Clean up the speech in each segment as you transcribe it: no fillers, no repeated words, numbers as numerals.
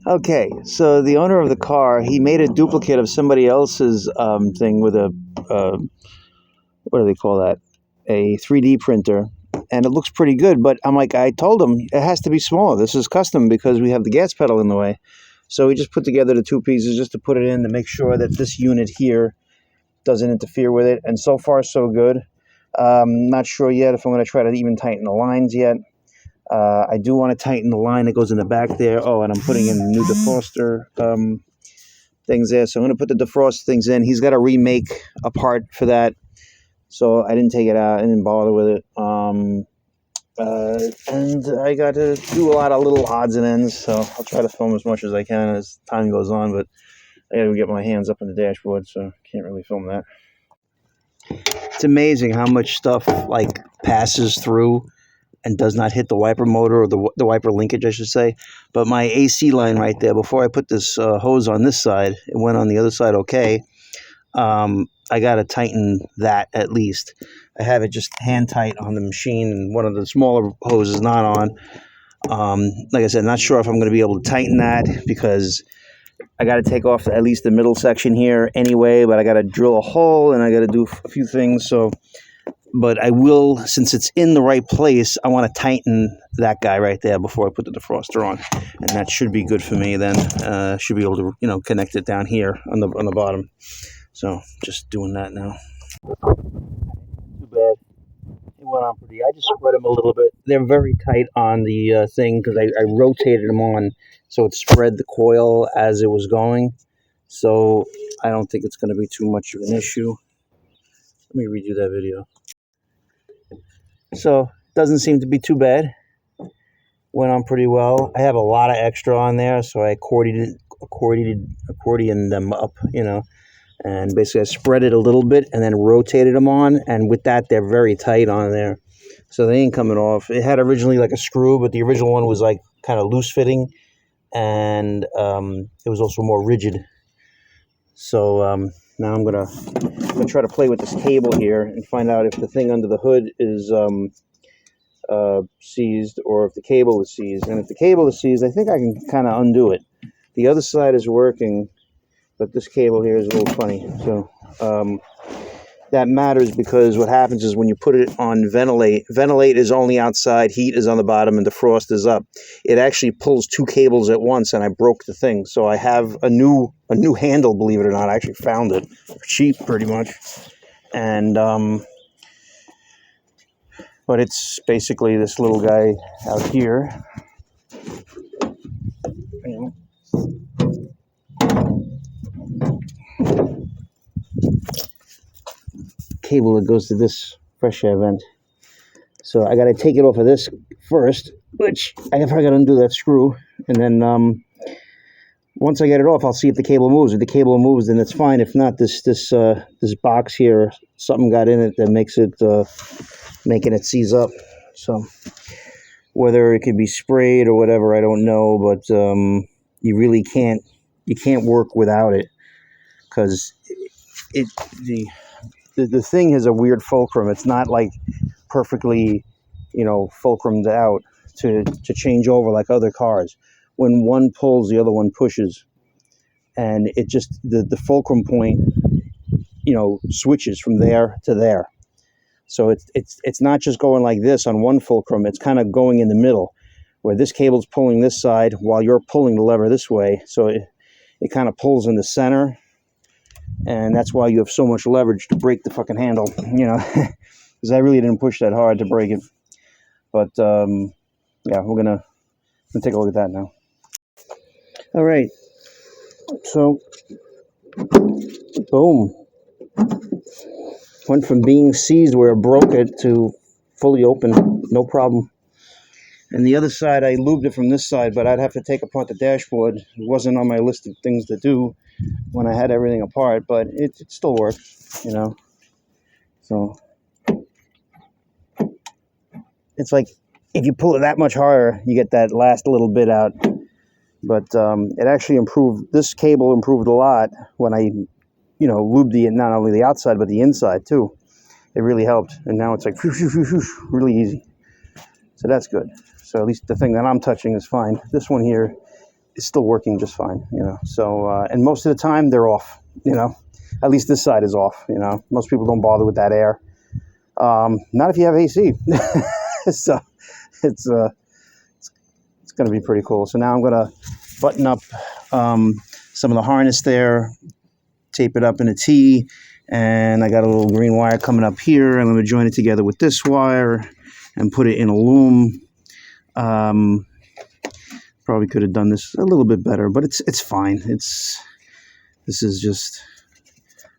Okay, so the owner of the car, he made a duplicate of somebody else's thing with a, what do they call that? A 3D printer. And it looks pretty good, but I'm like, I told him it has to be smaller. This is custom because we have the gas pedal in the way. So we just put together the two pieces just to put it in to make sure that this unit here doesn't interfere with it. And so far, so good. Not sure yet if I'm going to try to even tighten the lines yet. I do want to tighten the line that goes in the back there. Oh, and I'm putting in new defroster things there. So I'm going to put the defrost things in. He's got to remake a part for that. So I didn't take it out. I didn't bother with it. And I got to do a lot of little odds and ends. So I'll try to film as much as I can as time goes on. But I got to get my hands up on the dashboard, so can't really film that. It's amazing how much stuff like passes through and does not hit the wiper motor, or the wiper linkage, I should say. But my AC line right there, before I put this hose on this side, it went on the other side okay. I got to tighten that at least. I have it just hand tight on the machine, and one of the smaller hoses not on. Like I said, not sure if I'm going to be able to tighten that because I got to take off at least the middle section here anyway, but I got to drill a hole and I got to do a few things. So, but I will, since it's in the right place, I want to tighten that guy right there before I put the defroster on, and that should be good for me. Then should be able to, connect it down here on the bottom. So just doing that now. Too bad. It went on pretty. I just spread them a little bit. They're very tight on the thing because I rotated them on, so it spread the coil as it was going. So I don't think it's going to be too much of an issue. Let me redo that video. So doesn't seem to be too bad. Went on pretty well. I have a lot of extra on there, so I accordioned them up, and basically I spread it a little bit and then rotated them on, and with that they're very tight on there, so they ain't coming off. It had originally like a screw, but the original one was like kind of loose fitting, and it was also more rigid. So now I'm gonna try to play with this cable here and find out if the thing under the hood is seized or if the cable is seized. And if the cable is seized, I think I can kind of undo it. The other side is working, but this cable here is a little funny. So that matters because what happens is when you put it on ventilate is only outside, heat is on the bottom, and defrost is up. It actually pulls two cables at once, and I broke the thing. So I have a new handle, believe it or not. I actually found it for cheap, pretty much. And but it's basically this little guy out here. Cable that goes to this fresh air vent. So I got to take it off of this first, which I probably got to undo that screw, and then once I get it off, I'll see if the cable moves. If the cable moves, then it's fine. If not, this box here, something got in it that makes it making it seize up. So whether it could be sprayed or whatever, I don't know, but you really can't work without it because the thing has a weird fulcrum. It's not like perfectly, fulcrumed out to change over like other cars. When one pulls, the other one pushes, and it just the fulcrum point, switches from there to there. So it's not just going like this on one fulcrum. It's kind of going in the middle, where this cable's pulling this side while you're pulling the lever this way. So it kind of pulls in the center. And that's why you have so much leverage to break the fucking handle, because I really didn't push that hard to break it. But, yeah, we're gonna take a look at that now. All right. So, boom. Went from being seized where it broke it to fully open, no problem. And the other side, I lubed it from this side, but I'd have to take apart the dashboard. It wasn't on my list of things to do when I had everything apart, but it still worked, So it's like if you pull it that much harder, you get that last little bit out. But it actually improved. This cable improved a lot when I, lubed not only the outside but the inside too. It really helped, and now it's like really easy. So that's good. So at least the thing that I'm touching is fine. This one here is still working just fine, you know. So, and most of the time they're off, you know. At least this side is off, you know. Most people don't bother with that air. Not if you have AC. So it's going to be pretty cool. So now I'm going to button up some of the harness there, tape it up in a T, and I got a little green wire coming up here. I'm going to join it together with this wire and put it in a loom. Probably could have done this a little bit better, but it's fine. This is just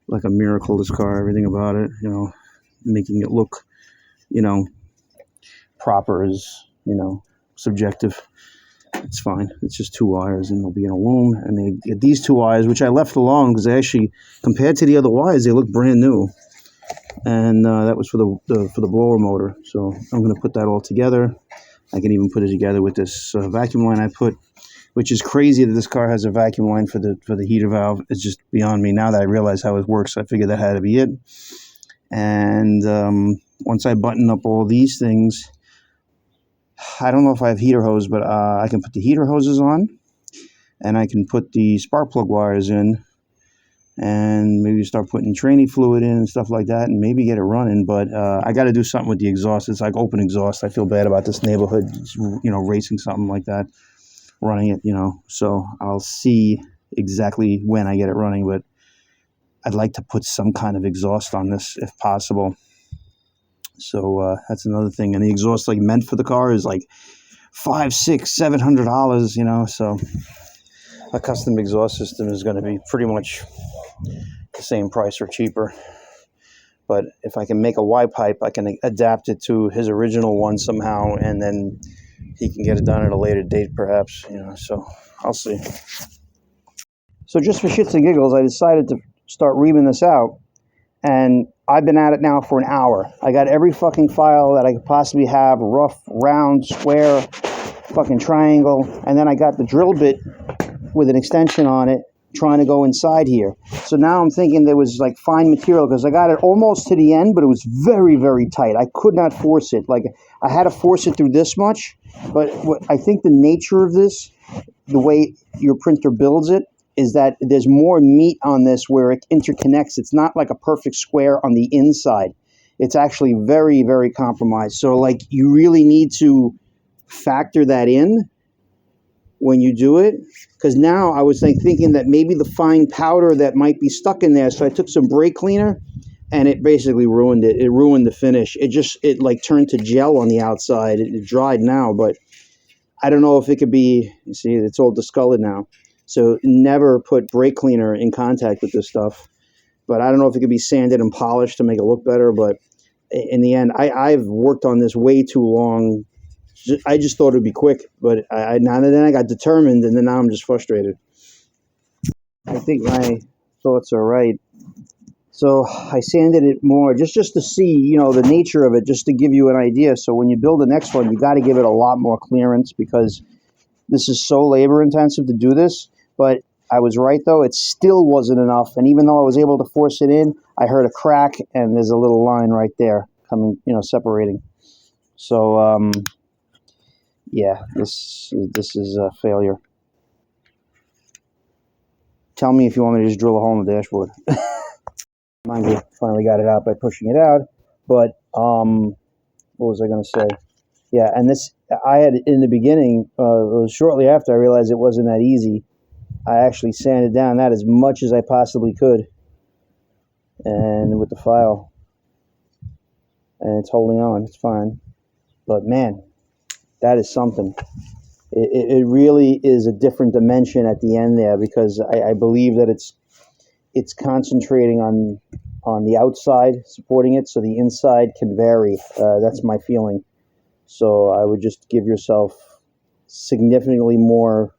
like a miracle, this car, everything about it, you know, making it look, you know, proper is, you know, subjective. It's fine. It's just 2 wires, and they'll be in a loom. And they get these 2 wires, which I left alone because they actually, compared to the other wires, they look brand new. And that was for the blower motor. So I'm going to put that all together. I can even put it together with this vacuum line I put, which is crazy that this car has a vacuum line for the heater valve. It's just beyond me. Now that I realize how it works, I figured that had to be it. And once I button up all these things, I don't know if I have heater hose, but I can put the heater hoses on, and I can put the spark plug wires in, and maybe start putting tranny fluid in and stuff like that, and maybe get it running. But I got to do something with the exhaust. It's like open exhaust. I feel bad about this neighborhood, you know, racing something like that, running it, you know. So I'll see exactly when I get it running, but I'd like to put some kind of exhaust on this if possible. So that's another thing. And the exhaust like meant for the car is like $500, $600, $700, you know. So a custom exhaust system is going to be pretty much the same price or cheaper. But if I can make a Y pipe, I can adapt it to his original one somehow, and then he can get it done at a later date, perhaps, you know. So I'll see. So just for shits and giggles, I decided to start reaming this out. And I've been at it now for an hour. I got every fucking file that I could possibly have, rough, round, square, fucking triangle. And then I got the drill bit with an extension on it trying to go inside here. So now I'm thinking there was like fine material because I got it almost to the end, but it was very, very tight. I could not force it. Like I had to force it through this much. But what I think the nature of this, the way your printer builds it, is that there's more meat on this where it interconnects. It's not like a perfect square on the inside. It's actually very, very compromised. So like you really need to factor that in when you do it. Because now I was thinking that maybe the fine powder that might be stuck in there. So I took some brake cleaner and it basically ruined it. It ruined the finish. It like turned to gel on the outside. It dried now, but I don't know if it could be, you see, it's all discolored now. So never put brake cleaner in contact with this stuff. But I don't know if it could be sanded and polished to make it look better. But in the end, I've worked on this way too long. I just thought it would be quick. But then I got determined, and then now I'm just frustrated. I think my thoughts are right. So I sanded it more just to see, you know, the nature of it, just to give you an idea. So when you build the next one, you got to give it a lot more clearance because this is so labor intensive to do this. But I was right, though. It still wasn't enough. And even though I was able to force it in, I heard a crack, and there's a little line right there coming, you know, separating. So, yeah, this is a failure. Tell me if you want me to just drill a hole in the dashboard. Mind you, finally got it out by pushing it out. But what was I going to say? Yeah, and this, I had in the beginning, shortly after I realized it wasn't that easy, I actually sanded down that as much as I possibly could, and with the file, and it's holding on, it's fine. But man, that is something. It really is a different dimension at the end there, because I believe that it's concentrating on the outside, supporting it, so the inside can vary. That's my feeling. So I would just give yourself significantly more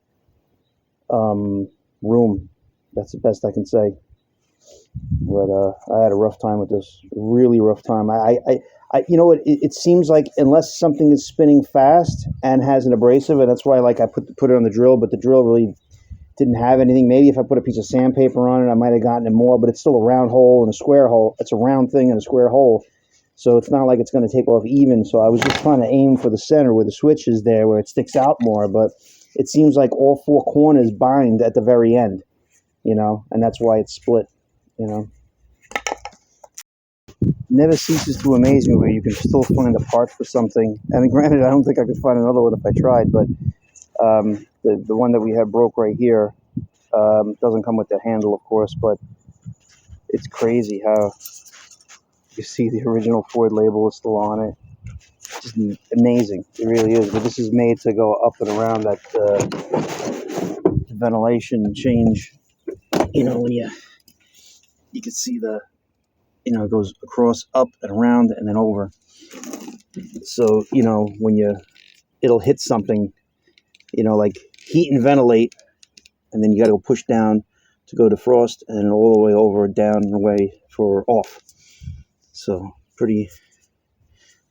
room. That's the best I can say. But I had a rough time with this, really rough time. I you know what? It seems like unless something is spinning fast and has an abrasive, and that's why like I put it on the drill, but the drill really didn't have anything. Maybe if I put a piece of sandpaper on it, I might have gotten it more. But it's still a round hole and a square hole. It's a round thing and a square hole. So it's not like it's going to take off even. So I was just trying to aim for the center where the switch is there, where it sticks out more. But it seems like all four corners bind at the very end, you know, and that's why it's split, you know. Never ceases to amaze me where you can still find a part for something. I mean, granted, I don't think I could find another one if I tried, but the one that we have broke right here doesn't come with the handle, of course, but it's crazy how you see the original Ford label is still on it. It's just amazing. It really is. But this is made to go up and around that ventilation change. You know, when you can see the, you know, it goes across, up and around and then over. So, you know, when it'll hit something, you know, like heat and ventilate, and then you got to go push down to go to frost, and then all the way over, down and away for off. So pretty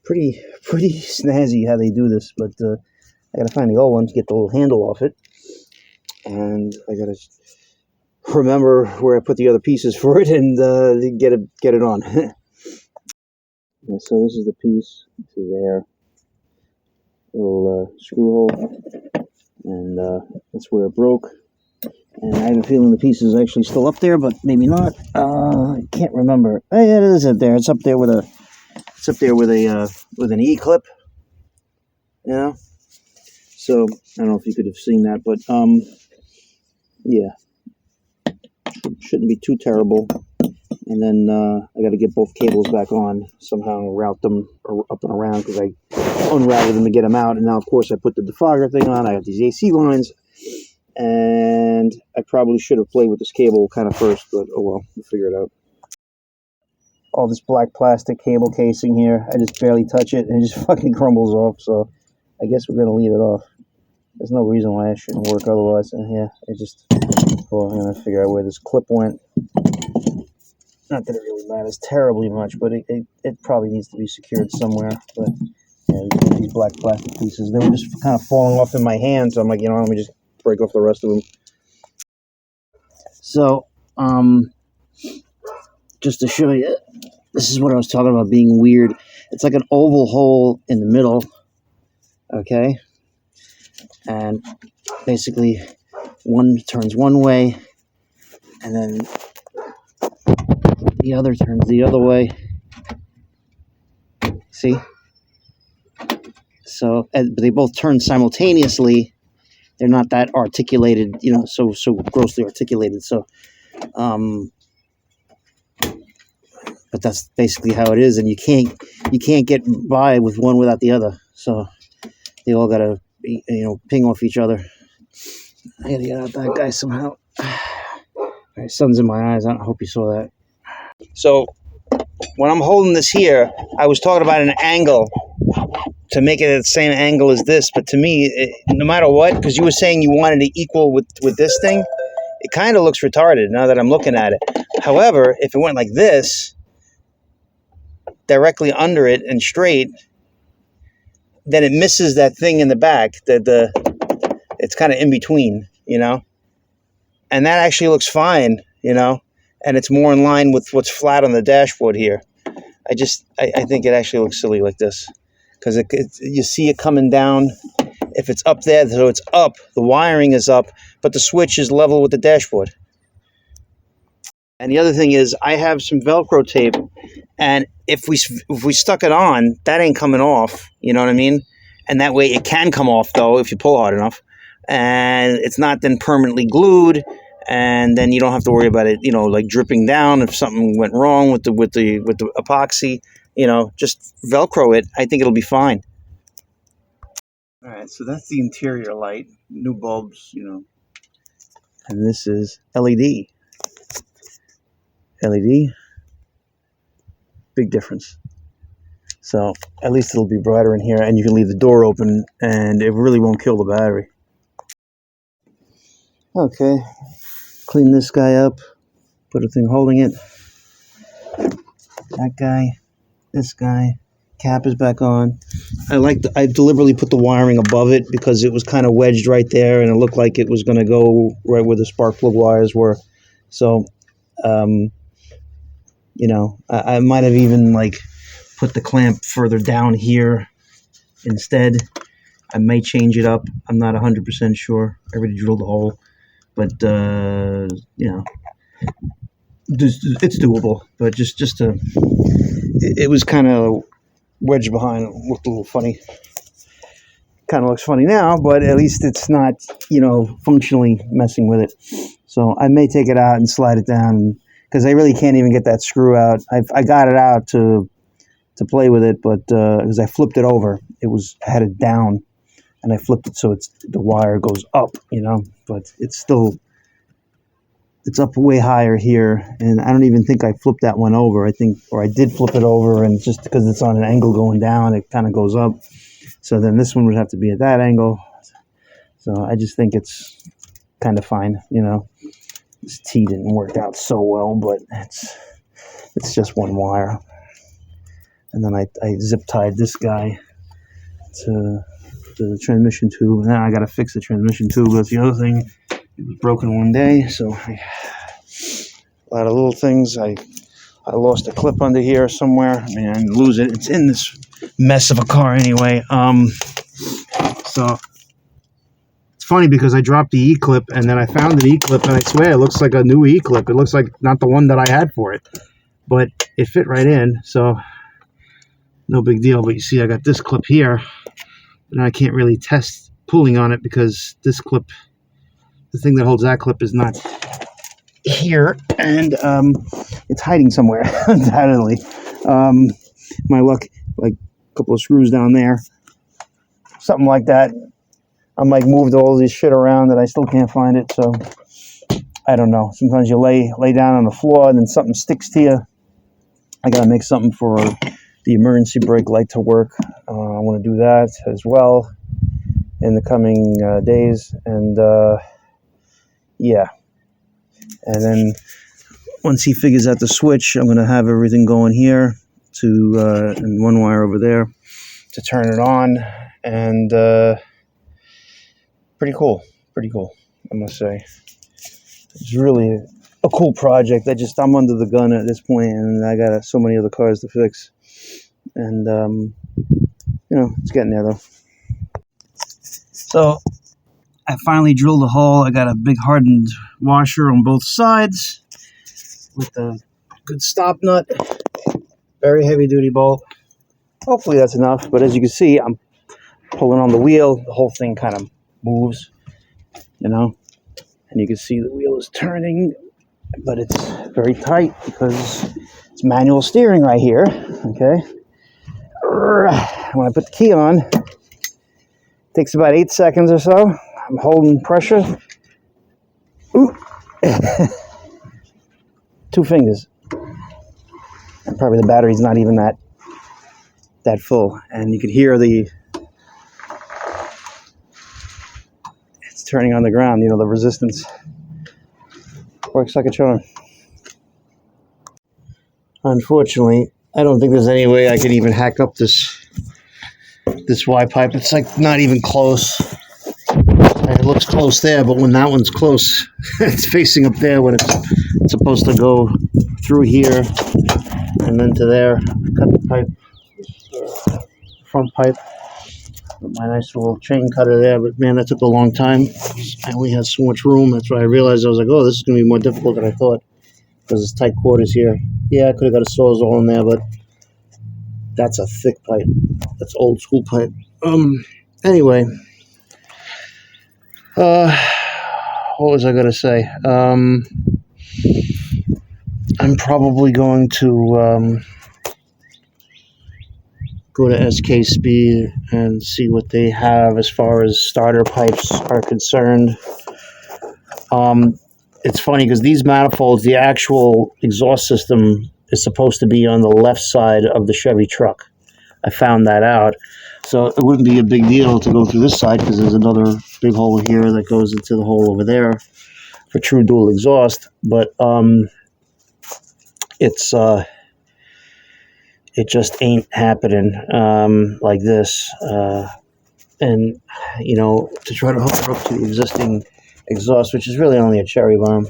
snazzy how they do this. But I gotta find the old one to get the little handle off it, and I gotta remember where I put the other pieces for it and get it on. And so this is the piece. This is there. Little screw hole, and that's where it broke. And I have a feeling the piece is actually still up there, but maybe not. I can't remember. Oh, yeah, it is up there. It's up there with a. It's up there with a with an E-clip. You know. So I don't know if you could have seen that, but yeah, shouldn't be too terrible. And then I got to get both cables back on somehow and route them up and around because I unrouted them to get them out. And now, of course, I put the defogger thing on. I have these AC lines. And I probably should have played with this cable kind of first, but oh well, we'll figure it out. All this black plastic cable casing here, I just barely touch it and it just fucking crumbles off, so I guess we're going to leave it off. There's no reason why it shouldn't work otherwise, and yeah, it just, well, I'm going to figure out where this clip went. Not that it really matters terribly much, but it probably needs to be secured somewhere, but yeah, these black plastic pieces, they were just kind of falling off in my hand, so I'm like, you know, let me just break off the rest of them. So, just to show you, this is what I was talking about being weird. It's like an oval hole in the middle, okay? And basically, one turns one way, and then the other turns the other way. See? So, but they both turn simultaneously. They're not that articulated, you know, so grossly articulated. So, but that's basically how it is, and you can't get by with one without the other. So they all gotta, you know, ping off each other. I gotta get out that guy somehow. My sun's in my eyes. I hope you saw that. So when I'm holding this here, I was talking about an angle to make it at the same angle as this, but to me, no matter what, because you were saying you wanted to equal with this thing, it kind of looks retarded now that I'm looking at it. However, if it went like this, directly under it and straight, then it misses that thing in the back, it's kind of in between, you know, and that actually looks fine, you know, and it's more in line with what's flat on the dashboard here. I think it actually looks silly like this. Because you see it coming down. If it's up there, so it's up, the wiring is up, but the switch is level with the dashboard. And the other thing is, I have some Velcro tape, and if we stuck it on, that ain't coming off, you know what I mean? And that way it can come off, though, if you pull hard enough. And it's not then permanently glued, and then you don't have to worry about it, you know, like dripping down if something went wrong with the epoxy. You know, just Velcro it. I think it'll be fine. All right, so that's the interior light. New bulbs, you know. And this is LED. LED. Big difference. So at least it'll be brighter in here, and you can leave the door open, and it really won't kill the battery. Okay. Clean this guy up. Put a thing holding it. That guy. This guy, cap is back on. I deliberately put the wiring above it because it was kind of wedged right there, and it looked like it was going to go right where the spark plug wires were. So, you know, I might have even like put the clamp further down here instead, I may change it up. I'm not 100% sure. I already drilled a hole, but you know, it's doable. But just to, it was kind of wedged behind. It looked a little funny. Kind of looks funny now, but at least it's not, you know, functionally messing with it. So I may take it out and slide it down, because I really can't even get that screw out. I got it out to play with it, but because I flipped it over, I had it down, and I flipped it so the wire goes up, you know, but it's up way higher here, and I don't even think I flipped that one over. I did flip it over, and just because it's on an angle going down, it kind of goes up. So then this one would have to be at that angle. So I just think it's kind of fine, you know. This T didn't work out so well, but it's just one wire. And then I zip tied this guy to the transmission tube. And now I got to fix the transmission tube. That's the other thing. It was broken one day, so a lot of little things. I lost a clip under here somewhere. I mean, I didn't lose it. It's in this mess of a car anyway. So it's funny because I dropped the E-clip, and then I found an E-clip, and I swear it looks like a new E-clip. It looks like not the one that I had for it, but it fit right in, so no big deal. But you see, I got this clip here, and I can't really test pulling on it because this clip, the thing that holds that clip, is not here, and it's hiding somewhere, undoubtedly. My luck, like a couple of screws down there, something like that. I'm like moved all this shit around and I still can't find it, so I don't know. Sometimes you lay down on the floor and then something sticks to you. I gotta make something for the emergency brake light to work. I want to do that as well in the coming days, and yeah. And then once he figures out the switch, I'm going to have everything going here and one wire over there to turn it on, and pretty cool, I must say. It's really a cool project. I'm under the gun at this point, and I got so many other cars to fix, and you know, it's getting there though. So I finally drilled a hole. I got a big hardened washer on both sides with a good stop nut, very heavy duty bolt. Hopefully that's enough, but as you can see, I'm pulling on the wheel. The whole thing kind of moves, you know, and you can see the wheel is turning, but it's very tight because it's manual steering right here, okay? When I put the key on, it takes about 8 seconds or so. I'm holding pressure. Ooh. 2 fingers. And probably the battery's not even that full. And you could hear it's turning on the ground, you know, the resistance. Works like a charm. Unfortunately, I don't think there's any way I could even hack up this Y pipe. It's like not even close. It looks close there, but when that one's close, it's facing up there when it's supposed to go through here and then to there. Cut the pipe, front pipe, with my nice little chain cutter there, but man, that took a long time. I only had so much room. That's why I realized I was like, oh, this is going to be more difficult than I thought because it's tight quarters here. Yeah, I could have got a Sawzall in there, but that's a thick pipe. That's old school pipe. Anyway. What was I going to say? I'm probably going to go to SK Speed and see what they have as far as starter pipes are concerned. It's funny because these manifolds, the actual exhaust system is supposed to be on the left side of the Chevy truck. I found that out. So it wouldn't be a big deal to go through this side because there's another big hole here that goes into the hole over there for true dual exhaust. But it just ain't happening like this. And, you know, to try to hook it up to the existing exhaust, which is really only a cherry bomb,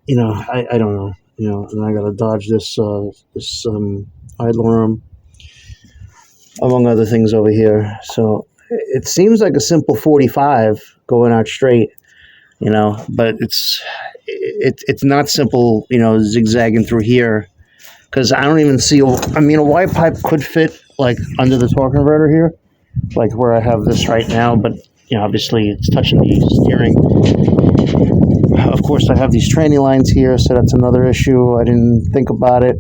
you know, I don't know. You know, and I got to dodge this idler arm. among other things over here. So it seems like a simple 45 going out straight, but it's not simple, zigzagging through here, because I don't even see. I mean, a wide pipe could fit like under the torque converter here, like where I have this right now, but obviously it's touching the steering. Of course, I have these training lines here, so that's another issue. I didn't think about it,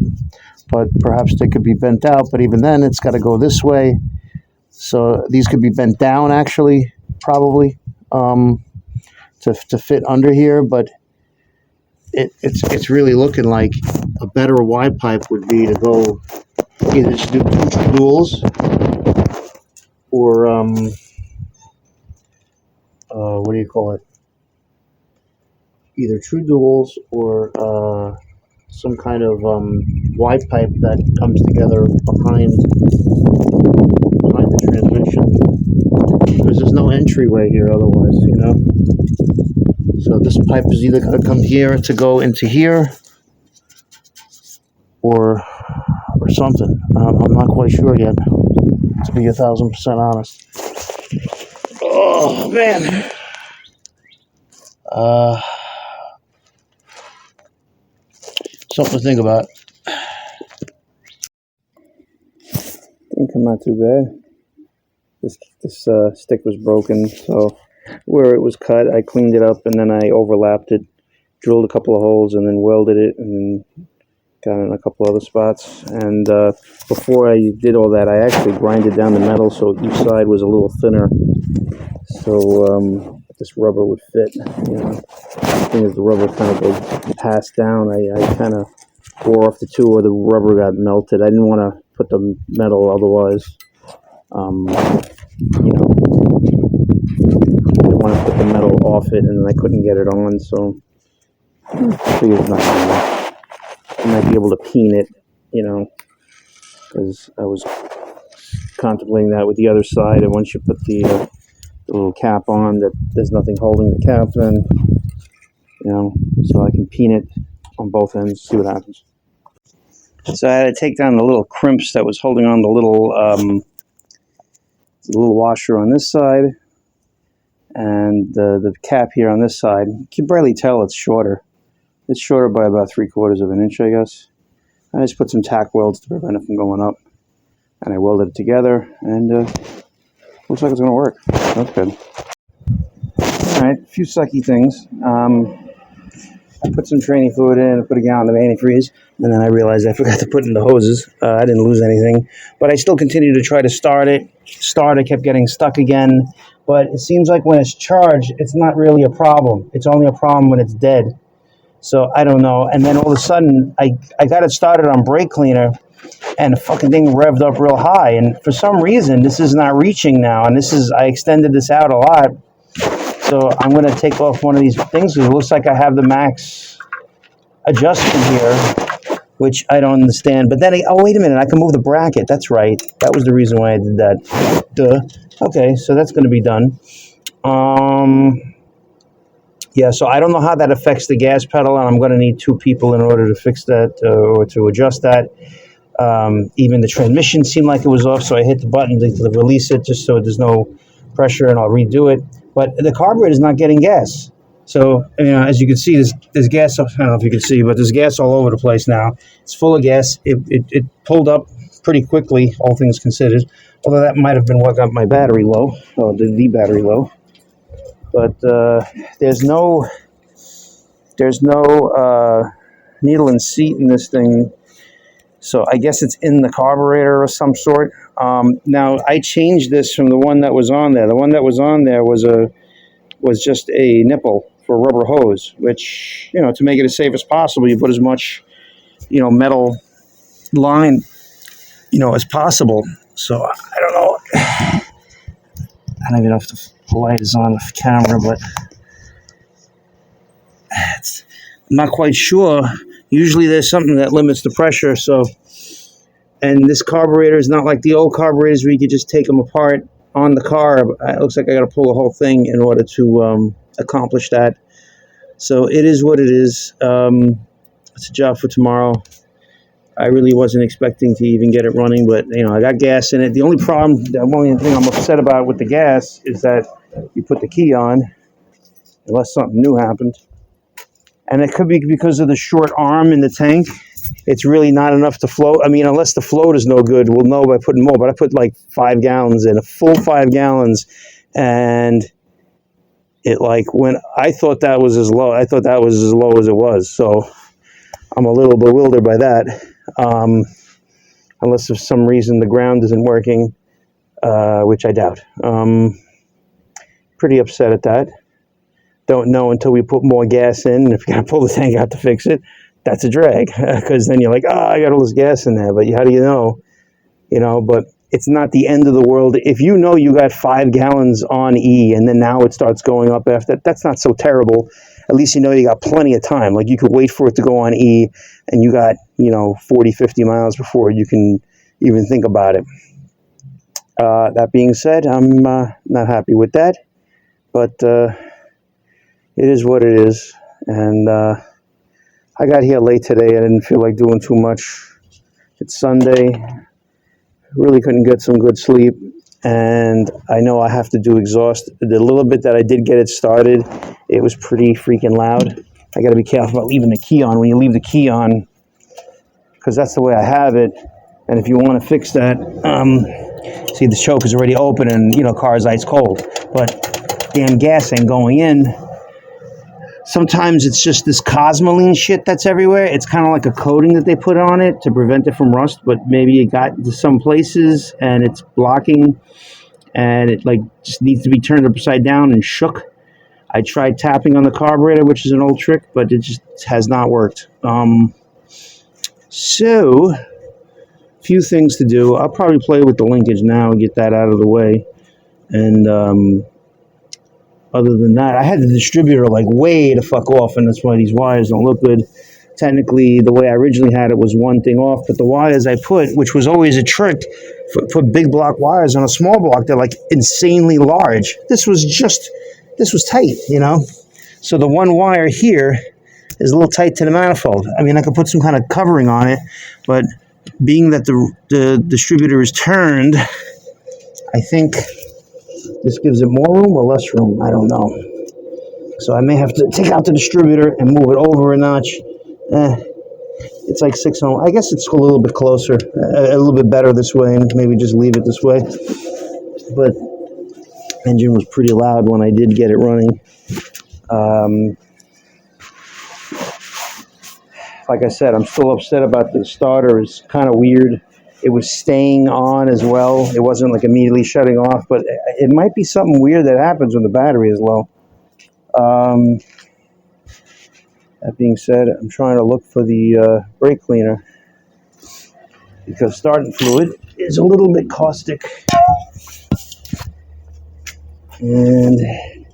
but perhaps they could be bent out, but even then it's got to go this way. So these could be bent down, actually, probably, to fit under here, but it's really looking like a better wide pipe would be to go either just do two duals, or what do you call it? Either true duals or some kind of wide pipe that comes together behind the transmission, because there's no entryway here otherwise, So this pipe is either going to come here to go into here, or something. I'm not quite sure yet, to be 1,000% honest. Oh man. Something to think about. Didn't come out too bad. This stick was broken, so where it was cut, I cleaned it up and then I overlapped it, drilled a couple of holes, and then welded it, and then got in a couple other spots. And before I did all that, I actually grinded down the metal so each side was a little thinner, so this rubber would fit. The thing is, the rubber kind of goes passed down. I kind of wore off the two, or the rubber got melted. I didn't want to put the metal, otherwise, I didn't want to put the metal off it, and then I couldn't get it on, so I figured I might be able to peen it, because I was contemplating that with the other side, and once you put the little cap on, that there's nothing holding the cap, then, so I can peen it on both ends, see what happens. So I had to take down the little crimps that was holding on the little washer on this side, and the cap here on this side. You can barely tell it's shorter. It's shorter by about 3/4 of an inch, I guess. I just put some tack welds to prevent it from going up, and I welded it together, and looks like it's going to work. That's good. Alright, a few sucky things. I put some training fluid in, I put a gallon of antifreeze, and then I realized I forgot to put in the hoses. I didn't lose anything, but I still continued to try to start it. I kept getting stuck again, but it seems like when it's charged, it's not really a problem. It's only a problem when it's dead. So I don't know. And then all of a sudden, I got it started on brake cleaner, and the fucking thing revved up real high. And for some reason, this is not reaching now. And I extended this out a lot. So I'm going to take off one of these things, because it looks like I have the max adjustment here, which I don't understand. But then, oh, wait a minute, I can move the bracket. That's right. That was the reason why I did that. Duh. Okay, so that's going to be done. Yeah, so I don't know how that affects the gas pedal, and I'm going to need two people in order to fix that, or to adjust that. Even the transmission seemed like it was off, so I hit the button to release it, just so there's no pressure, and I'll redo it. But the carburetor is not getting gas. So, as you can see, there's gas. I don't know if you can see, but there's gas all over the place now. It's full of gas. It pulled up pretty quickly, all things considered. Although that might have been what got my battery low, or the battery low. But there's no needle and seat in this thing. So I guess it's in the carburetor of some sort. Now I changed this from the one that was on there. The one that was on there was just a nipple for a rubber hose, which, to make it as safe as possible, you put as much, metal line, as possible. So I don't know. I don't even know if the light is on the camera, but I'm not quite sure. Usually there's something that limits the pressure, and this carburetor is not like the old carburetors where you could just take them apart on the carb. It looks like I got to pull the whole thing in order to accomplish that. So it is what it is. It's a job for tomorrow. I really wasn't expecting to even get it running, but you know, I got gas in it. The only problem, the only thing I'm upset about with the gas is that you put the key on, unless something new happened. And it could be because of the short arm in the tank. It's really not enough to float. I mean, unless the float is no good, we'll know by putting more. But I put like 5 gallons in, a full 5 gallons, and it like when I thought that was as low, I thought that was as low as it was. So I'm a little bewildered by that. Unless for some reason the ground isn't working, which I doubt. Pretty upset at that. Don't know until we put more gas in. If you got to pull the tank out to fix it, that's a drag. Because then you're like, oh, I got all this gas in there. But how do you know? You know, but it's not the end of the world. If you know you got 5 gallons on E and then now it starts going up after that, that's not so terrible. At least you know you got plenty of time. Like you could wait for it to go on E and you got, 40, 50 miles before you can even think about it. That being said, I'm not happy with that. But it is what it is. And I got here late today. I didn't feel like doing too much. It's Sunday. Really couldn't get some good sleep. And I know I have to do exhaust. The little bit that I did get it started, it was pretty freaking loud. I got to be careful about leaving the key on. When you leave the key on, because that's the way I have it. And if you want to fix that, see the choke is already open and, car's ice cold. But damn gas ain't going in. Sometimes it's just this cosmoline shit that's everywhere. It's kind of like a coating that they put on it to prevent it from rust, but maybe it got to some places and it's blocking and it just needs to be turned upside down and shook. I tried tapping on the carburetor, which is an old trick, but it just has not worked. So, few things to do. I'll probably play with the linkage now and get that out of the way. And other than that, I had the distributor way the fuck off, and that's why these wires don't look good. Technically, the way I originally had it was one thing off, but the wires I put, which was always a trick, put big block wires on a small block, they're insanely large. This was tight, So the one wire here is a little tight to the manifold. I mean, I could put some kind of covering on it, but being that the distributor is turned, I think this gives it more room or less room. I don't know. So I may have to take out the distributor and move it over a notch. It's like 6 ohm. I guess it's a little bit closer, a little bit better this way, and maybe just leave it this way. But engine was pretty loud when I did get it running. Like I said, I'm still upset about the starter. It's kind of weird. It was staying on as well. It wasn't immediately shutting off, but it might be something weird that happens when the battery is low. That being said, I'm trying to look for the brake cleaner because starting fluid is a little bit caustic. And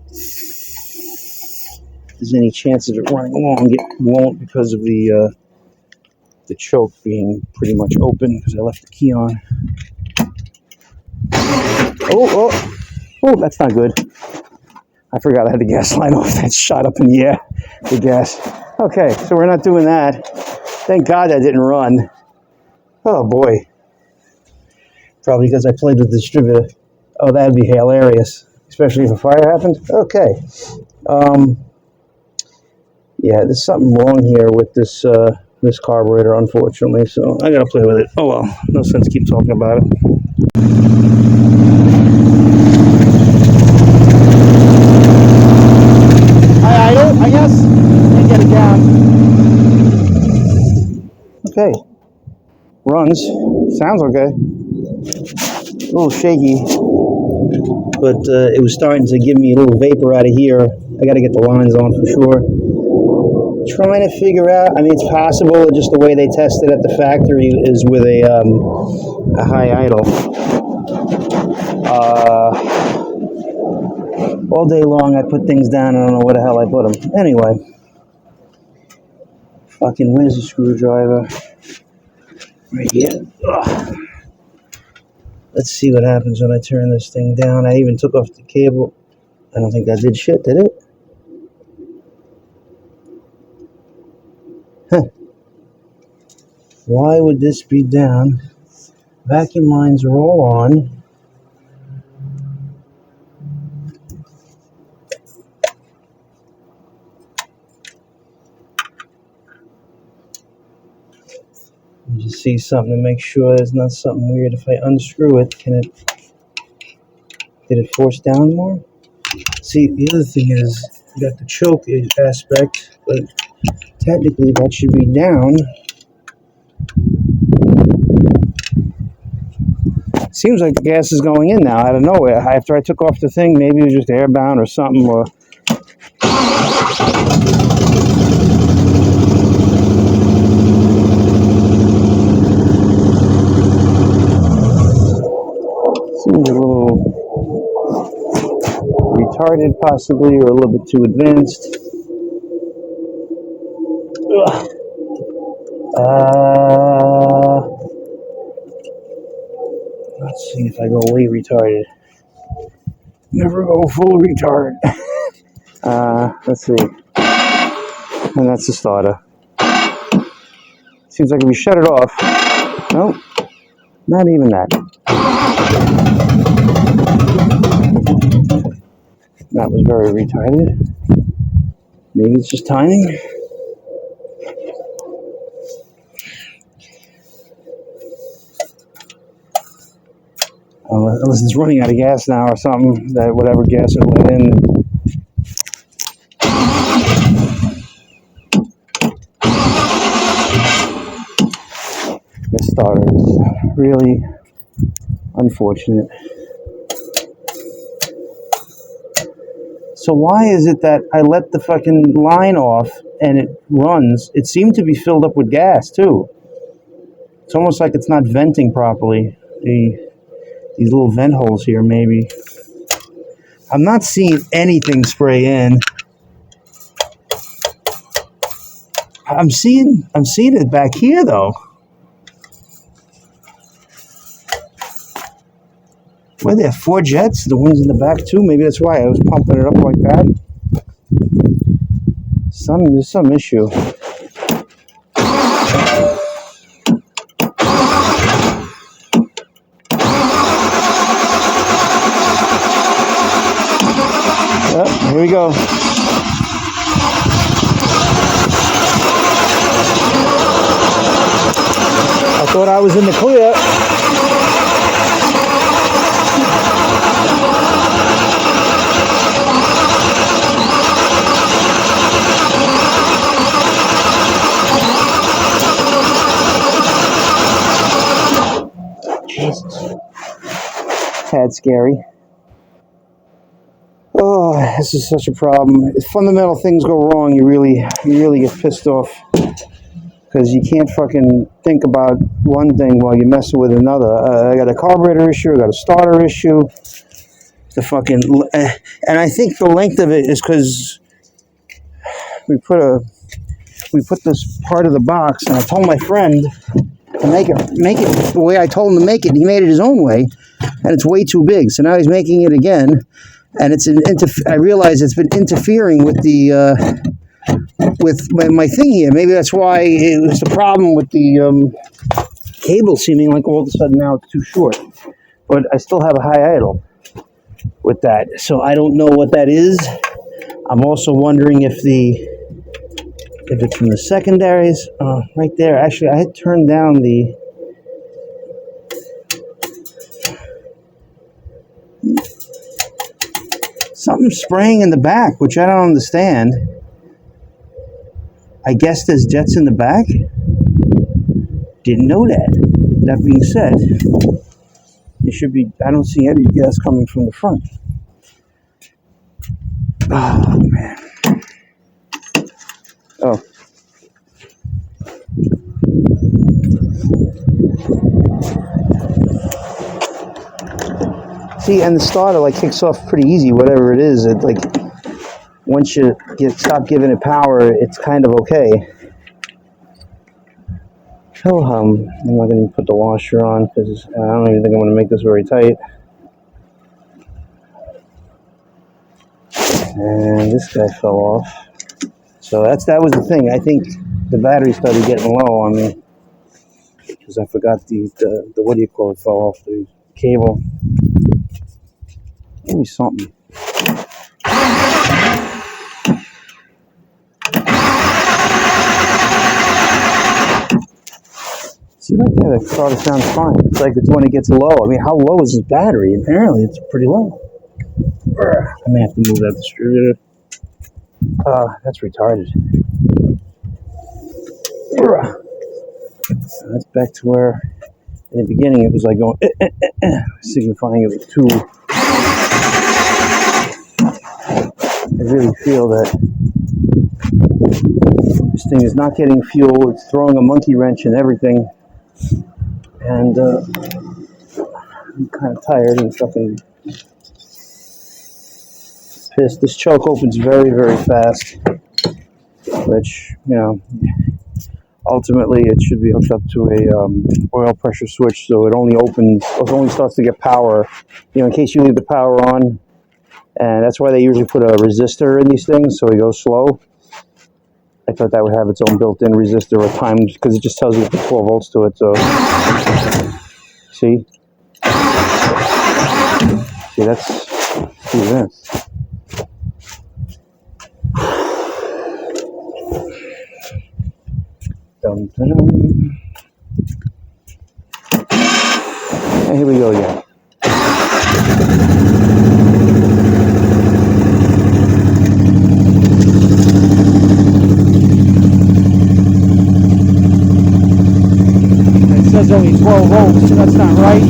if there's any chance of it running along, it won't because of the choke being pretty much open because I left the key on. Oh, that's not good. I forgot I had the gas line off. That shot up in the air, the gas. Okay, so we're not doing that. Thank God that didn't run. Oh boy. Probably because I played with the distributor. Oh, that'd be hilarious, especially if a fire happened. Okay. Yeah, there's something wrong here with this this carburetor, unfortunately, so I gotta play with it. Oh well, no sense keep talking about it. I idle, I guess, and get it down. Okay, runs, sounds okay. A little shaky, but it was starting to give me a little vapor out of here. I gotta get the lines on for sure. Trying to figure out, I mean, it's possible, just the way they test it at the factory is with a high idle. All day long I put things down, I don't know where the hell I put them. Anyway, fucking, where's the screwdriver? Right here. Ugh. Let's see what happens when I turn this thing down. I even took off the cable. I don't think that did shit, did it? Huh. Why would this be down? Vacuum lines are all on. You just see something to make sure there's not something weird. If I unscrew it, did it force down more? See, the other thing is, you got the choke aspect, but technically that should be down. Seems like the gas is going in now out of nowhere. After I took off the thing, maybe it was just airbound or something, or seems a little retarded possibly, or a little bit too advanced. Let's see if I go way retarded. Never go full retard. Let's see. And that's the starter. Seems like if we shut it off, nope, not even that. That was very retarded. Maybe it's just timing. Unless it's running out of gas now or something, that whatever gas it let in. This starter is really unfortunate. So why is it that I let the fucking line off and it runs? It seemed to be filled up with gas too. It's almost like it's not venting properly. These little vent holes here, maybe. I'm not seeing anything spray in. I'm seeing it back here though. Were there 4 jets? The ones in the back too? Maybe that's why I was pumping it up like that. There's some issue. Here we go. I thought I was in the clear. Jesus. Tad scary. Oh, this is such a problem. If fundamental things go wrong, you really get pissed off, because you can't fucking think about one thing while you're messing with another. I got a carburetor issue. I got a starter issue. The fucking and I think the length of it is because we put this part of the box, and I told my friend to make it the way I told him to make it. He made it his own way, and it's way too big. So now he's making it again. And I realize it's been interfering with with my thing here. Maybe that's why it was the problem with the cable seeming like all of a sudden now it's too short. But I still have a high idle with that. So I don't know what that is. I'm also wondering if it's from the secondaries. Right there. Actually, I had turned down the... Something spraying in the back, which I don't understand. I guess there's jets in the back. Didn't know that. That being said, there should be... I don't see any gas coming from the front. Oh, man. Oh. See, and the starter like kicks off pretty easy, whatever it is. It like once you stop giving it power, it's kind of okay. Oh, I'm not going to put the washer on because I don't even think I'm going to make this very tight. And this guy fell off. So that was the thing. I think the battery started getting low on me. because I forgot the what do you call it, fell off the cable. Give me something. See right there, that starter sounds fine. It's like it's when it gets low. I mean, how low is this battery? Apparently, it's pretty low. I may have to move that distributor. That's retarded. That's back to where, in the beginning, it was like going, signifying it was too. I really feel that this thing is not getting fuel. It's throwing a monkey wrench in everything. And I'm kind of tired and fucking pissed. This choke opens very, very fast, which, you know, ultimately it should be hooked up to a oil pressure switch, so it only opens, it only starts to get power, you know, in case you leave the power on. And that's why they usually put a resistor in these things, so it goes slow. I thought that would have its own built-in resistor or time, because it just tells you to put 12 volts to it. So, see, see this. Dun, dun, dun. And here we go again. It says only 12 volts, so that's not right.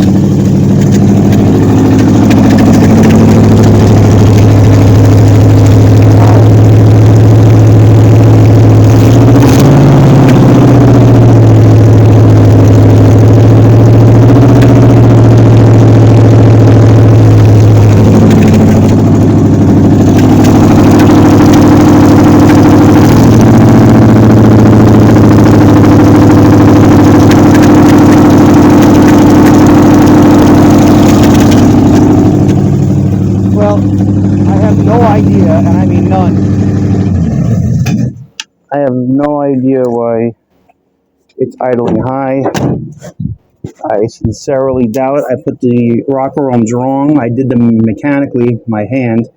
I have no idea why it's idling high. I sincerely doubt it. I put the rocker ohms wrong. I did them mechanically, my hand,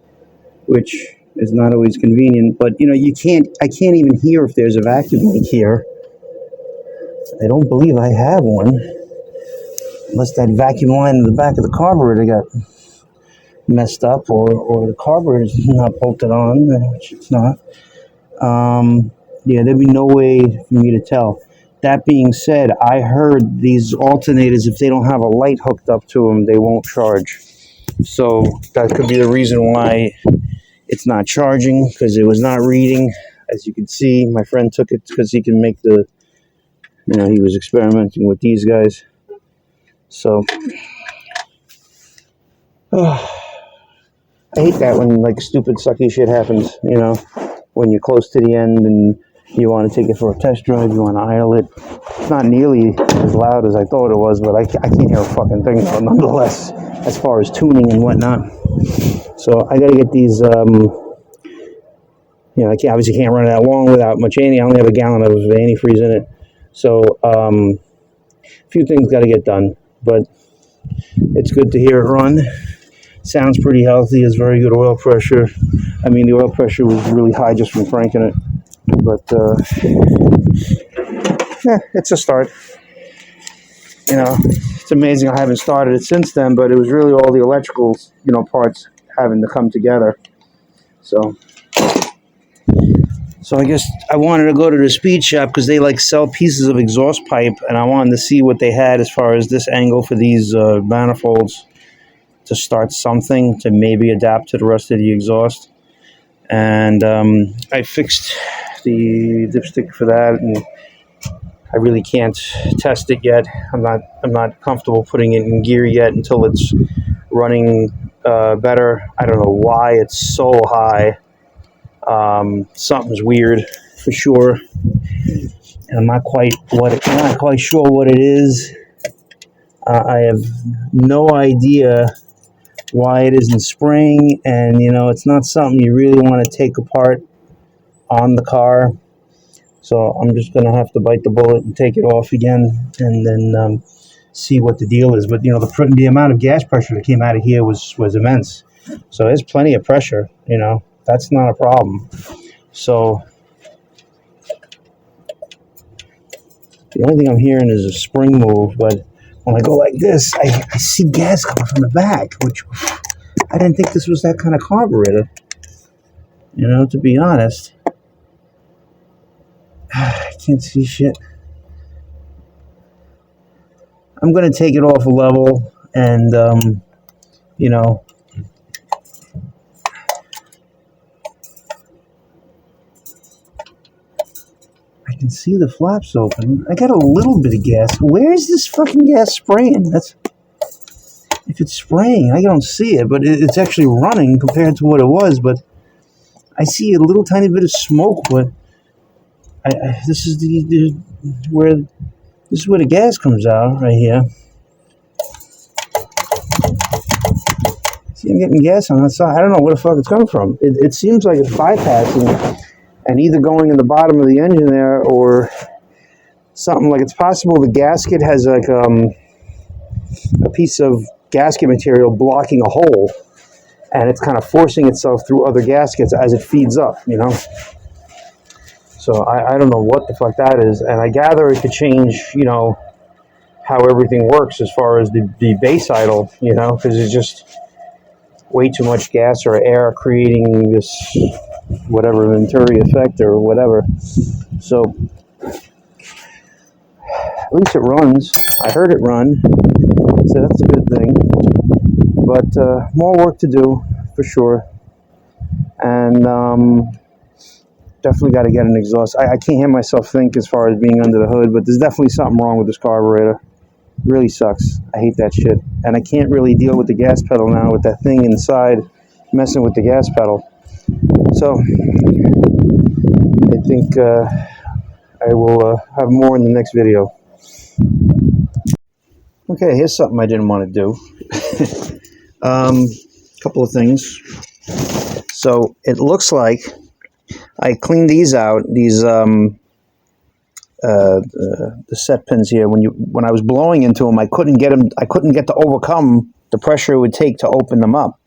which is not always convenient. But you know, I can't even hear if there's a vacuum leak here. I don't believe I have one, unless that vacuum line in the back of the carburetor got messed up, or the carburetor is not bolted on, which it's not. Yeah, there'd be no way for me to tell. That being said, I heard these alternators, if they don't have a light hooked up to them, they won't charge. So that could be the reason why it's not charging, because it was not reading. As you can see, my friend took it because he can make the, you know, he was experimenting with these guys. So, I hate that when, like, stupid, sucky shit happens, you know, when you're close to the end and you want to take it for a test drive, you want to idle it. It's not nearly as loud as I thought it was, but I can't hear a fucking thing, though, nonetheless, as far as tuning and whatnot. So I got to get these, you know, I obviously can't run it that long without much I only have a gallon of antifreeze in it. So a few things got to get done, but it's good to hear it run. Sounds pretty healthy. Has very good oil pressure. I mean, the oil pressure was really high just from cranking it, but yeah, it's a start. You know, it's amazing I haven't started it since then, but it was really all the electrical, you know, parts having to come together. So I guess I wanted to go to the speed shop because they like sell pieces of exhaust pipe, and I wanted to see what they had as far as this angle for these manifolds to start something to maybe adapt to the rest of the exhaust. And I fixed the dipstick for that, and I really can't test it yet. I'm not comfortable putting it in gear yet until it's running better. I don't know why it's so high. Something's weird for sure, and I'm not quite sure what it is. I have no idea why it isn't spraying, and you know, it's not something you really want to take apart on the car. So I'm just going to have to bite the bullet and take it off again, and then see what the deal is. But, you know, the amount of gas pressure that came out of here was immense. So there's plenty of pressure, you know. That's not a problem. So the only thing I'm hearing is a spring move, but when I go like this, I see gas coming from the back, which I didn't think this was that kind of carburetor, you know, to be honest. I can't see shit. I'm going to take it off a level and, you know, I can see the flaps open. I got a little bit of gas. Where is this fucking gas spraying? If it's spraying, I don't see it, but it's actually running compared to what it was. But I see a little tiny bit of smoke. But this is where the gas comes out right here. See, I'm getting gas on that side. I don't know where the fuck it's coming from. It seems like it's bypassing and either going in the bottom of the engine there or something. Like, it's possible the gasket has like a piece of gasket material blocking a hole, and it's kind of forcing itself through other gaskets as it feeds up, you know. So I don't know what the fuck that is, and I gather it could change, you know, how everything works as far as the base idle, you know, because it's just way too much gas or air creating this whatever Venturi effect or whatever. So at least it runs. I heard it run, so that's a good thing. But more work to do for sure, and definitely got to get an exhaust. I can't hear myself think as far as being under the hood, but there's definitely something wrong with this carburetor. Really sucks. I hate that shit, and I can't really deal with the gas pedal now with that thing inside messing with the gas pedal. So I think I will have more in the next video. Okay, here's something I didn't want to do. Couple of things. So it looks like I cleaned these out. These the set pins here. When I was blowing into them, I couldn't get to overcome the pressure it would take to open them up.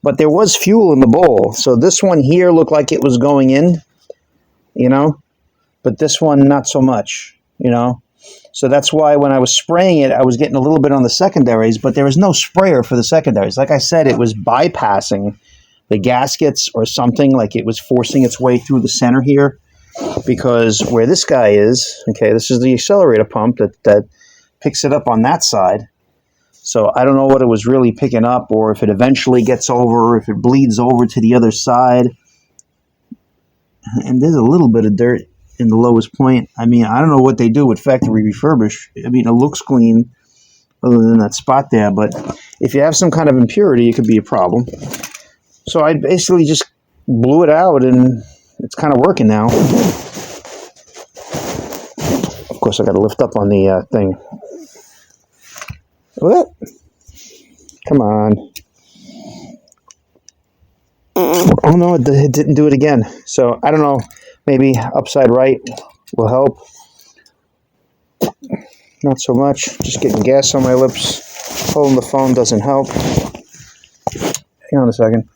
But there was fuel in the bowl, so this one here looked like it was going in, you know, but this one not so much, you know. So that's why when I was spraying it, I was getting a little bit on the secondaries, but there was no sprayer for the secondaries. Like I said, it was bypassing the gaskets or something, like it was forcing its way through the center here, because where this guy is, okay, this is the accelerator pump that picks it up on that side. So I don't know what it was really picking up, or if it eventually gets over, if it bleeds over to the other side. And there's a little bit of dirt in the lowest point. I mean, I don't know what they do with factory refurbish. I mean, it looks clean other than that spot there, but if you have some kind of impurity, it could be a problem. So I basically just blew it out, and it's kind of working now. Of course, I got to lift up on the thing. What? Come on. Oh no, it didn't do it again. So I don't know. Maybe upside right will help. Not so much. Just getting gas on my lips. Holding the phone doesn't help. Hang on a second.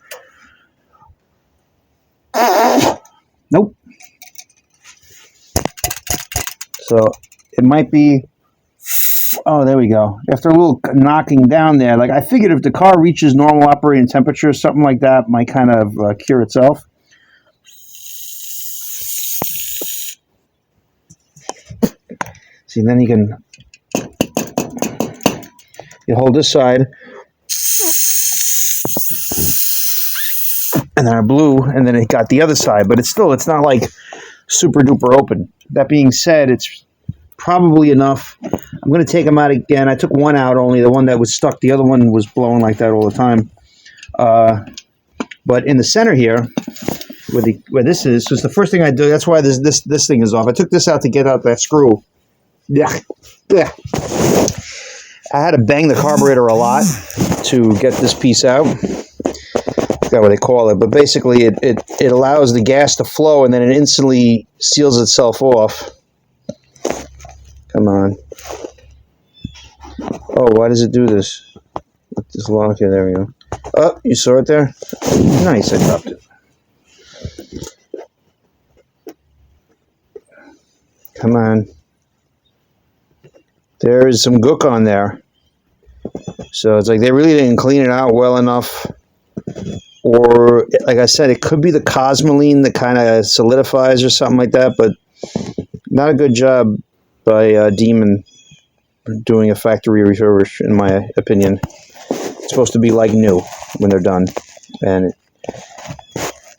Nope. So it might be. Oh, there we go. After a little knocking down there, like I figured if the car reaches normal operating temperature, something like that might kind of cure itself. See, then you hold this side, and then I blew, and then it got the other side, but it's not like super duper open. That being said, it's probably enough. I'm going to take them out again. I took one out only, the one that was stuck. The other one was blowing like that all the time. But in the center here, where this is the first thing I do. That's why this thing is off. I took this out to get out that screw. Yeah. I had to bang the carburetor a lot to get this piece out. forgot what they call it, but basically it allows the gas to flow and then it instantly seals itself off. Come on. Oh, why does it do this? Let this lock here, there we go. Oh, you saw it there? Nice, I dropped it. Come on. There is some gook on there. So it's like they really didn't clean it out well enough. Or, like I said, it could be the Cosmoline that kind of solidifies or something like that, but not a good job by Demon doing a factory refurbish, in my opinion. It's supposed to be like new when they're done, and it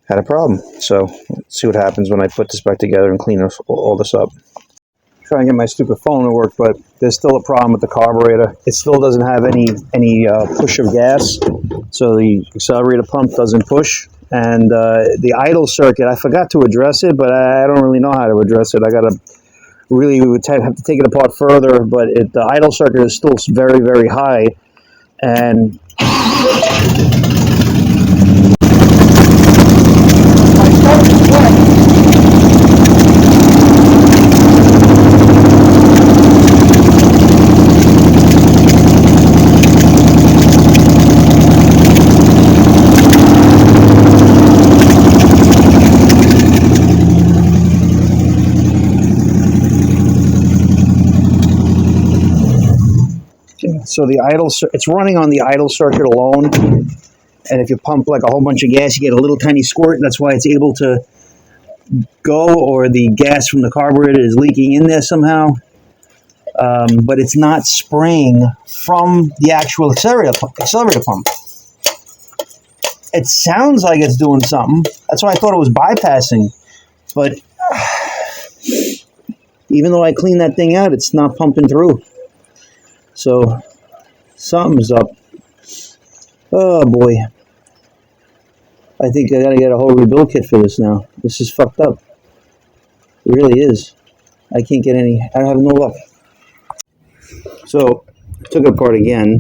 had a problem. So let's see what happens when I put this back together and clean all this up. Trying to get my stupid phone to work, but there's still a problem with the carburetor. It still doesn't have any push of gas, so the accelerator pump doesn't push. And the idle circuit, I forgot to address it, but I don't really know how to address it. I gotta really have to take it apart further, but the idle circuit is still very, very high, and so the idle, it's running on the idle circuit alone, and if you pump like a whole bunch of gas, you get a little tiny squirt. That's why it's able to go, or the gas from the carburetor is leaking in there somehow. But it's not spraying from the actual accelerator pump. It sounds like it's doing something. That's why I thought it was bypassing. But even though I cleaned that thing out, it's not pumping through. So something's up. Oh boy. I think I gotta get a whole rebuild kit for this now. This is fucked up. It really is. I can't get any, I have no luck. So I took it apart again,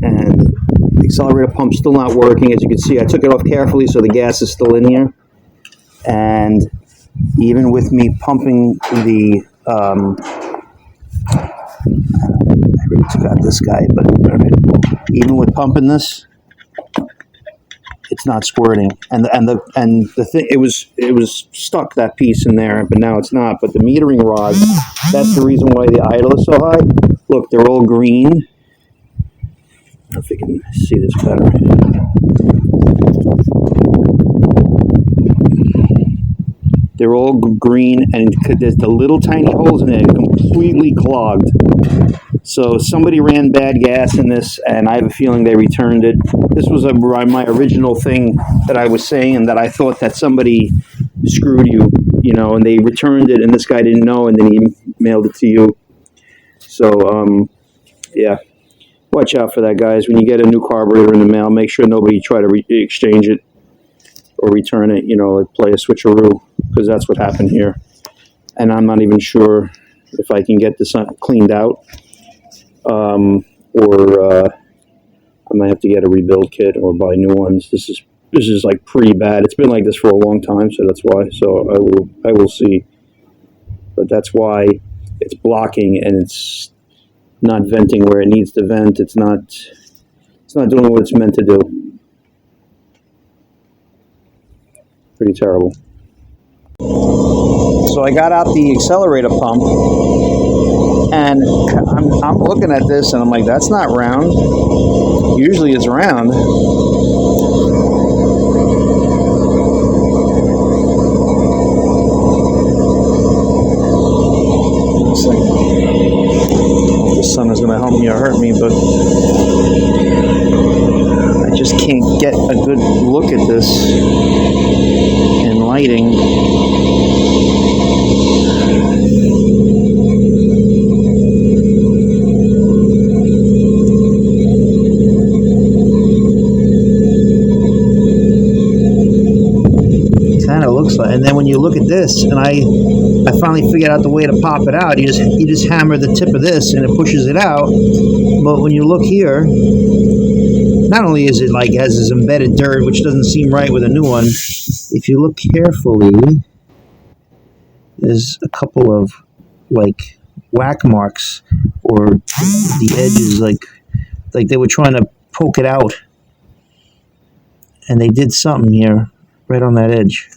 and the accelerator pump's still not working. As you can see, I took it off carefully so the gas is still in here. And even with me pumping the I really took out this guy, but even with pumping this, it's not squirting. And the thing, it was stuck, that piece in there, but now it's not. But the metering rod, that's the reason why the idle is so high. Look, they're all green. I don't know if you can see this better. They're all green, and there's the little tiny holes in it, completely clogged. So somebody ran bad gas in this, and I have a feeling they returned it. This was my original thing that I was saying, and that I thought that somebody screwed you, and they returned it, and this guy didn't know, and then he mailed it to you. So, yeah, watch out for that, guys. When you get a new carburetor in the mail, make sure nobody try to exchange it or return it, like play a switcheroo, because that's what happened here. And I'm not even sure if I can get this cleaned out, or I might have to get a rebuild kit or buy new ones. This is like pretty bad. It's been like this for a long time, so that's why. So I will see. But that's why it's blocking, and it's not venting where it needs to vent. It's not doing what it's meant to do. Pretty terrible. So I got out the accelerator pump, and I'm looking at this, and I'm like, that's not round. Usually it's round. Looks like the sun is going to help me or hurt me, but I just can't get a good look at this in lighting. Looks like, and then when you look at this, and I finally figured out the way to pop it out. You just hammer the tip of this, and it pushes it out. But when you look here, not only is it like has this embedded dirt, which doesn't seem right with a new one, if you look carefully, there's a couple of like whack marks, or the edges like they were trying to poke it out, and they did something here right on that edge.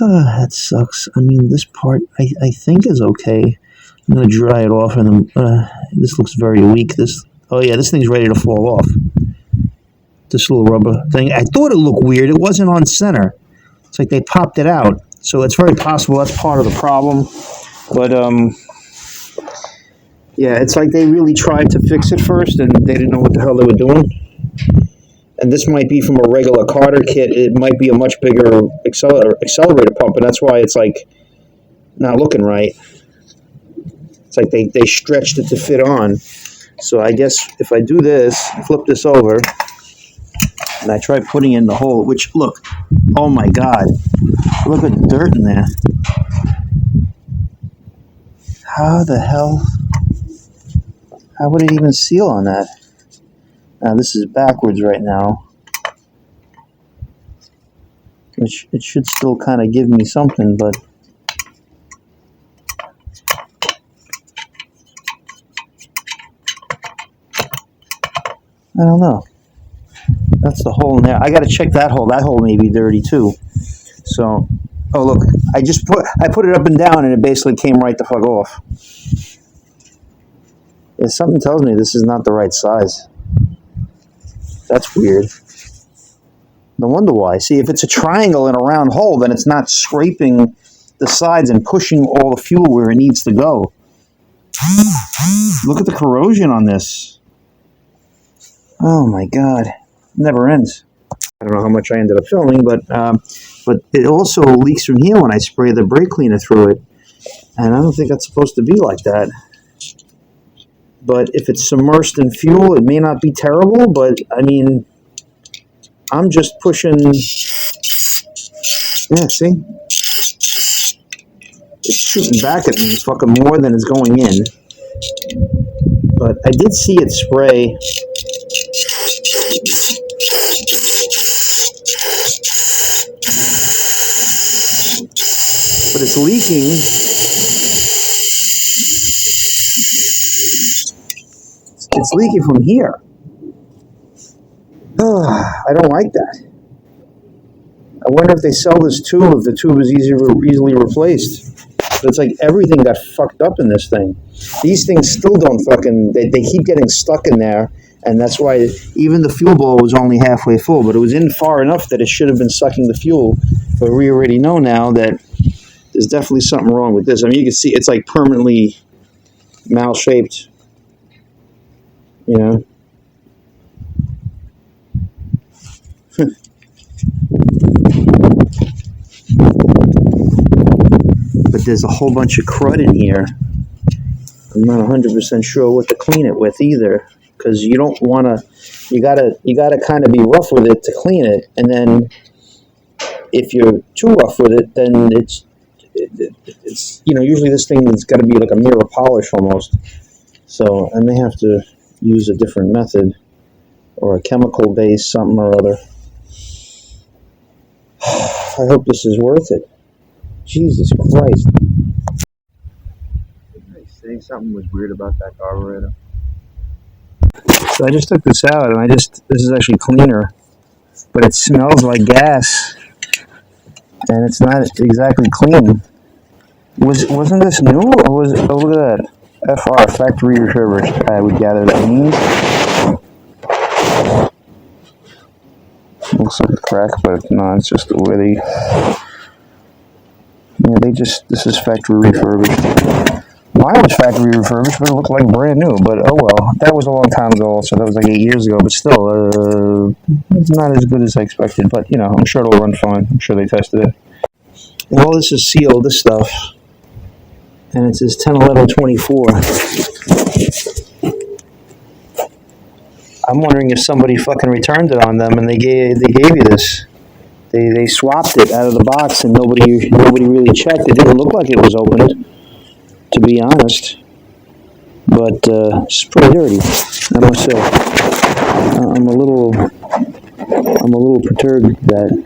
That sucks. I mean, this part I think is okay. I'm gonna dry it off, and then this looks very weak. Oh yeah, this thing's ready to fall off. This little rubber thing. I thought it looked weird. It wasn't on center. It's like they popped it out. So it's very possible that's part of the problem. But yeah, it's like they really tried to fix it first, and they didn't know what the hell they were doing. And this might be from a regular Carter kit. It might be a much bigger accelerator pump, and that's why it's like not looking right. It's like they stretched it to fit on. So I guess if I do this, flip this over, and I try putting in the hole, which, look, oh my God, look at the dirt in there. How the hell, how would it even seal on that? Now this is backwards right now, which it should still kind of give me something, but I don't know. That's the hole in there. I got to check that hole. That hole may be dirty too. So, oh look, I put it up and down, and it basically came right the fuck off. Yeah, something tells me this is not the right size. That's weird. No wonder why. See, if it's a triangle in a round hole, then it's not scraping the sides and pushing all the fuel where it needs to go. Look at the corrosion on this. Oh my God. Never ends. I don't know how much I ended up filming, but it also leaks from here when I spray the brake cleaner through it. And I don't think that's supposed to be like that. But if it's submersed in fuel, it may not be terrible, but I mean, I'm just pushing. Yeah, see? It's shooting back at me fucking more than it's going in. But I did see it spray. But it's leaking. It's leaking from here. I don't like that. I wonder if they sell this tube, if the tube is easily replaced. But it's like everything got fucked up in this thing. These things still don't fucking, they keep getting stuck in there, and that's why even the fuel bowl was only halfway full, but it was in far enough that it should have been sucking the fuel. But we already know now that there's definitely something wrong with this. I mean, you can see it's like permanently mal-shaped, you know. But there's a whole bunch of crud in here. I'm not 100% sure what to clean it with either, because you don't want to. You gotta kind of be rough with it to clean it, and then if you're too rough with it, then it's you know, usually this thing has got to be like a mirror polish almost. So I may have to use a different method or a chemical base something or other. I hope this is worth it. Jesus Christ. I say something was weird about that carburetor. So I just took this out, and this is actually cleaner, but it smells like gas, and it's not exactly clean. Wasn't this new, or was it, oh look at that, FR, factory refurbished, I would gather that means. Looks like a crack, but no, it's just the way they, yeah, this is factory refurbished. Mine was factory refurbished, but it looked like brand new, but oh well, that was a long time ago, so that was like 8 years ago, but still, it's not as good as I expected, but you know, I'm sure it'll run fine. I'm sure they tested it. And all this is sealed, this stuff, and it says 10/11/24. I'm wondering if somebody fucking returned it on them and they gave you this. They swapped it out of the box and nobody really checked. It didn't look like it was opened, to be honest. but it's pretty dirty, I must say. I'm a little perturbed that